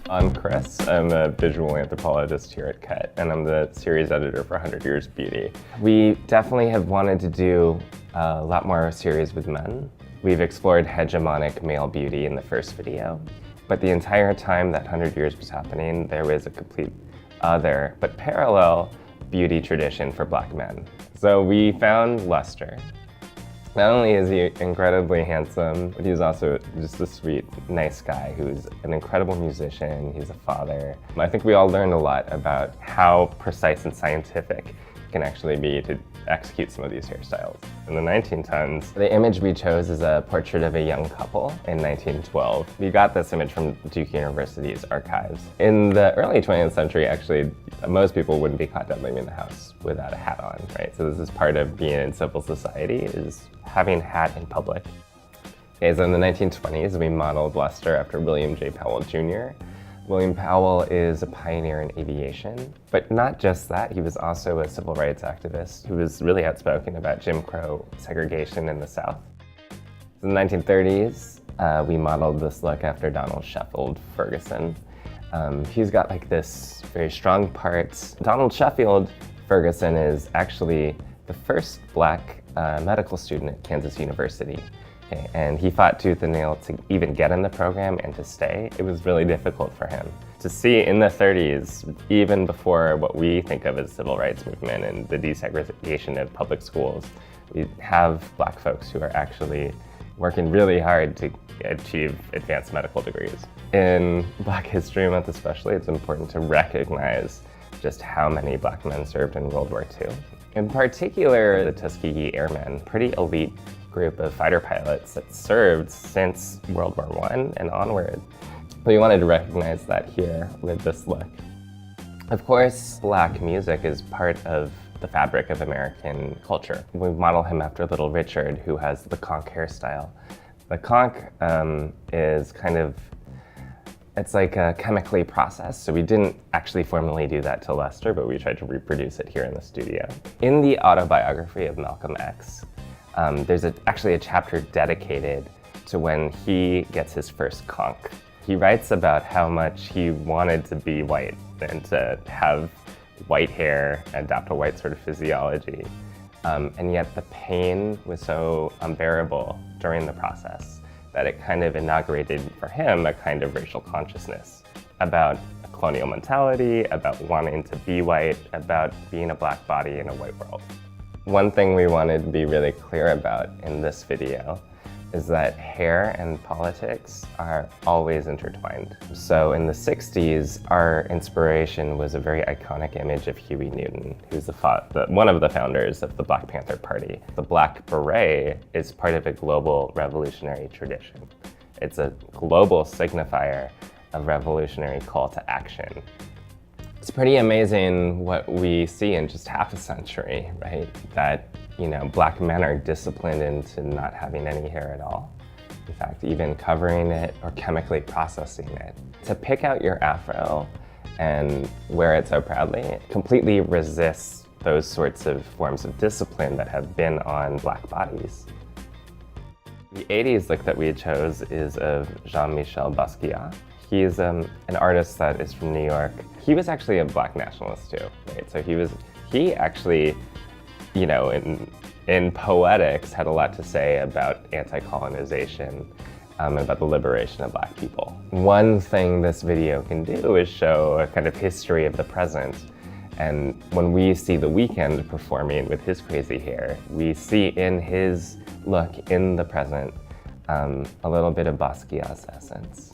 I'm Chris. I'm a visual anthropologist here at KET, and I'm the series editor for 100 Years Beauty. We definitely have wanted to do a lot more series with men. We've explored hegemonic male beauty in the first video, but the entire time that 100 Years was happening, there was a complete other, but parallel, beauty tradition for Black men. So we found Lester. Not only is he incredibly handsome, but he's also just a sweet, nice guy who's an incredible musician. He's a father. I think we all learned a lot about how precise and scientific it can actually be to execute some of these hairstyles. In the 1910s, the image we chose is a portrait of a young couple in 1912. We got this image from Duke University's archives. In the early 20th century, actually, most people wouldn't be caught dead leaving the house without a hat on, right? So this is part of being in civil society, is having a hat in public. Okay, so in the 1920s, we modeled Lester after William J. Powell Jr. William Powell is a pioneer in aviation, but not just that, he was also a civil rights activist who was really outspoken about Jim Crow segregation in the South. In the 1930s, we modeled this look after Donald Sheffield Ferguson. He's got like this very strong parts. Donald Sheffield Ferguson is actually the first Black medical student at Kansas University. Okay, and he fought tooth and nail to even get in the program and to stay. It was really difficult for him. To see in the 30s, even before what we think of as civil rights movement and the desegregation of public schools, we have Black folks who are actually working really hard to achieve advanced medical degrees. In Black History Month especially, it's important to recognize just how many Black men served in World War II. In particular, the Tuskegee Airmen, pretty elite group of fighter pilots that served since World War I and onward. We wanted to recognize that here with this look. Of course, Black music is part of the fabric of American culture. We model him after Little Richard, who has the conch hairstyle. The conch is kind of, it's like a chemically processed, so we didn't actually formally do that to Lester, but we tried to reproduce it here in the studio. In the autobiography of Malcolm X, there's actually a chapter dedicated to when he gets his first conch. He writes about how much he wanted to be white and to have white hair, adopt a white sort of physiology. And yet the pain was so unbearable during the process that it kind of inaugurated for him a kind of racial consciousness about a colonial mentality, about wanting to be white, about being a Black body in a white world. One thing we wanted to be really clear about in this video is that hair and politics are always intertwined. So in the 60s, our inspiration was a very iconic image of Huey Newton, who's one of the founders of the Black Panther Party. The black beret is part of a global revolutionary tradition. It's a global signifier of revolutionary call to action. It's pretty amazing what we see in just half a century, right? That, Black men are disciplined into not having any hair at all. In fact, even covering it or chemically processing it. To pick out your afro and wear it so proudly completely resists those sorts of forms of discipline that have been on Black bodies. The 80s look that we chose is of Jean-Michel Basquiat. He's an artist that is from New York. He was actually a Black nationalist too, right? So he actually, in poetics, had a lot to say about anti-colonization, about the liberation of Black people. One thing this video can do is show a kind of history of the present. And when we see The Weeknd performing with his crazy hair, we see in his look in the present a little bit of Basquiat's essence.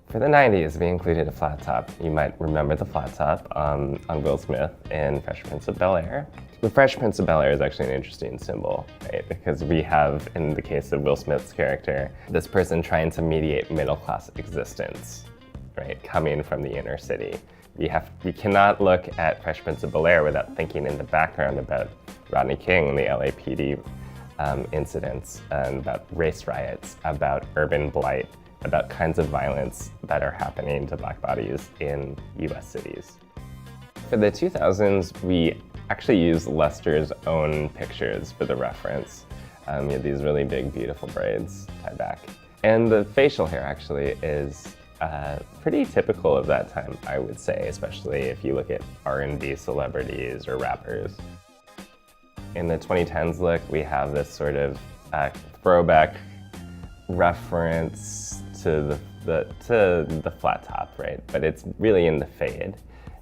For the 90s, we included a flat top. You might remember the flat top on Will Smith in Fresh Prince of Bel-Air. The Fresh Prince of Bel-Air is actually an interesting symbol, right? Because we have, in the case of Will Smith's character, this person trying to mediate middle-class existence, right? Coming from the inner city. We cannot look at Fresh Prince of Bel-Air without thinking in the background about Rodney King and the LAPD incidents, and about race riots, about urban blight, about kinds of violence that are happening to Black bodies in US cities. For the 2000s, we actually used Lester's own pictures for the reference. He had these really big, beautiful braids tied back. And the facial hair actually is pretty typical of that time, I would say, especially if you look at R&B celebrities or rappers. In the 2010s look, we have this sort of throwback reference to the flat top, right? But it's really in the fade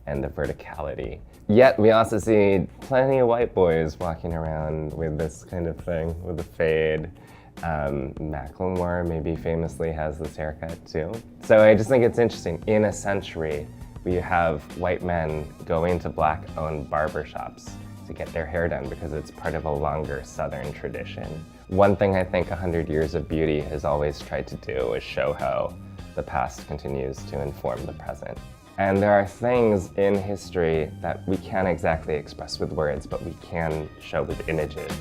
and the verticality. Yet we also see plenty of white boys walking around with this kind of thing, with the fade. Macklemore maybe famously has this haircut too. So I just think it's interesting. In a century, we have white men going to black-owned barbershops to get their hair done because it's part of a longer Southern tradition. One thing I think 100 Years of Beauty has always tried to do is show how the past continues to inform the present. And there are things in history that we can't exactly express with words, but we can show with images.